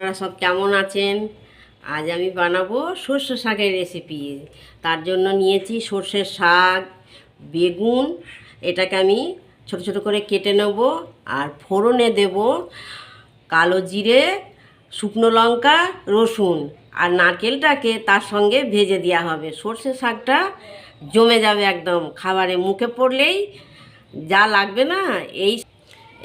আপনারা সব কেমন আছেন? আজ আমি বানাবো সর্ষে শাকের রেসিপি। তার জন্য নিয়েছি সর্ষের শাক, বেগুন। এটাকে আমি ছোট ছোট করে কেটে নেব। আর ফোড়নে দেব কালো জিরে, শুকনো লঙ্কা, রসুন আর নারকেলটাকে তার সঙ্গে ভেজে দেওয়া হবে। সর্ষের শাকটা জমে যাবে একদম, খাবারে মুখে পড়লেই যা লাগবে না। এই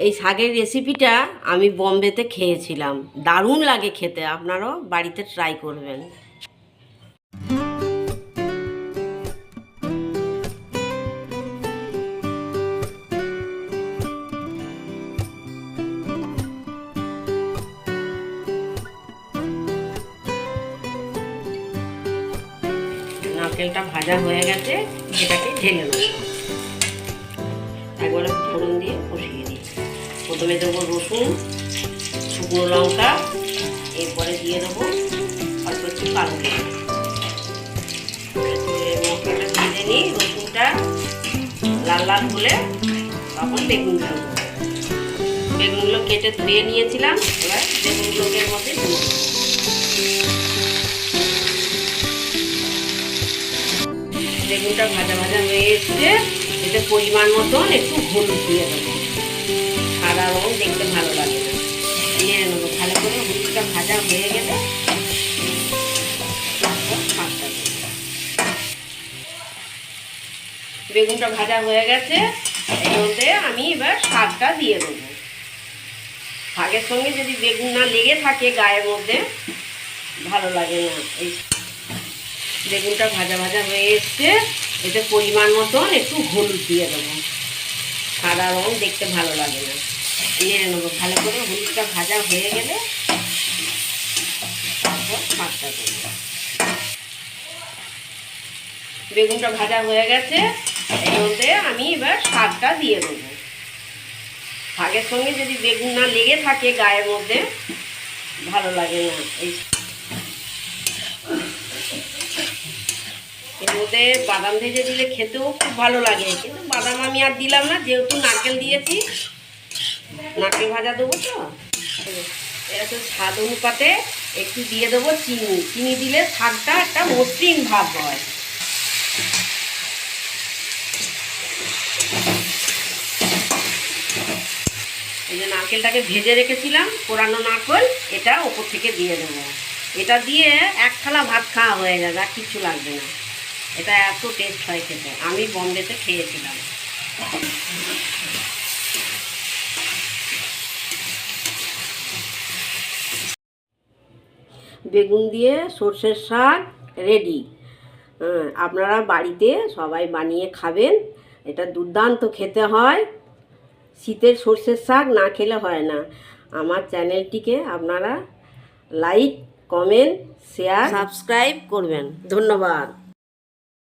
এই শাকের রেসিপিটা আমি বম্বেতে খেয়েছিলাম, দারুণ লাগে খেতে। আপনারাও বাড়িতে ট্রাই করবেন। নারকেলটা ভাজা হয়ে গেছে, এটাকে ঢেলে নেব। একবারে ফোড়ন দিয়ে কষিয়ে দিই। প্রথমে দেবো রসুন, শুকনো লঙ্কা, এরপরে দিয়ে দেবো অল্প একটু কালো জিরে। মশলাটা ভেজে নিই, রসুনটা লাল লাল হলে তখন বেগুনগুলো দেবো। বেগুনগুলো কেটে ধুয়ে নিয়েছিলাম, এবার বেগুনগুলোকে এর মধ্যে দিয়ে দেবো। বেগুনটা ভাজা ভাজা হয়ে এসছে, এতে পরিমাণ মতন একটু হলুদ দিয়ে দেবো। সাদা রং দেখতে ভালো লাগে না, নেড়ে নেবো ভালো করে। হলুদটা ভাজা হয়ে গেলে বেগুনটা ভাজা হয়ে গেছে, এর মধ্যে আমি এবার শাকটা দিয়ে দেবো। শাকের সঙ্গে যদি বেগুন না লেগে থাকে গায়ের মধ্যে, ভালো লাগে না। এই বেগুনটা ভাজা ভাজা হয়ে এসছে, এতে পরিমাণ মতন একটু হলুদ দিয়ে দেবো। সাদা রং দেখতে ভালো লাগে না, নেড়ে নেবো ভালো করে। হলুদটা ভাজা হয়ে গেলে তারপর শাকটা দেবো। বেগুনটা ভাজা হয়ে গেছে, এর মধ্যে আমি এবার শাকটা দিয়ে দেবো। শাকের সঙ্গে যদি বেগুন না লেগে থাকে গায়ের মধ্যে, ভালো লাগে না। এর মধ্যে বাদাম ভেজে দিলে খেতেও খুব ভালো লাগে, কিন্তু বাদাম আমি আর দিলাম না, যেহেতু নারকেল দিয়েছি। নারকেল ভাজা দেবো তো, এরকম স্বাদ অনুপাতে একটু দিয়ে দেবো চিনি। চিনি দিলে শাকটা একটা মসৃণ ভাব হয়। এই যে নারকেলটাকে ভেজে রেখেছিলাম, কোরানো নারকেল, এটা ওপর থেকে দিয়ে দেবো। এটা দিয়ে এক থালা ভাত খাওয়া হয়ে যাবে, আর কিছু লাগবে না। এটা এত টেস্ট হয় খেতে, আমি বম্বেতে খেয়েছিলাম। বেগুন দিয়ে সর্ষের শাক রেডি। আপনারা বাড়িতে সবাই বানিয়ে খাবেন, এটা দুর্দান্ত খেতে হয়। শীতের সর্ষের শাক না খেলে হয় না। আমার চ্যানেলটিকে আপনারা লাইক, কমেন্ট, শেয়ার, সাবস্ক্রাইব করবেন। ধন্যবাদ।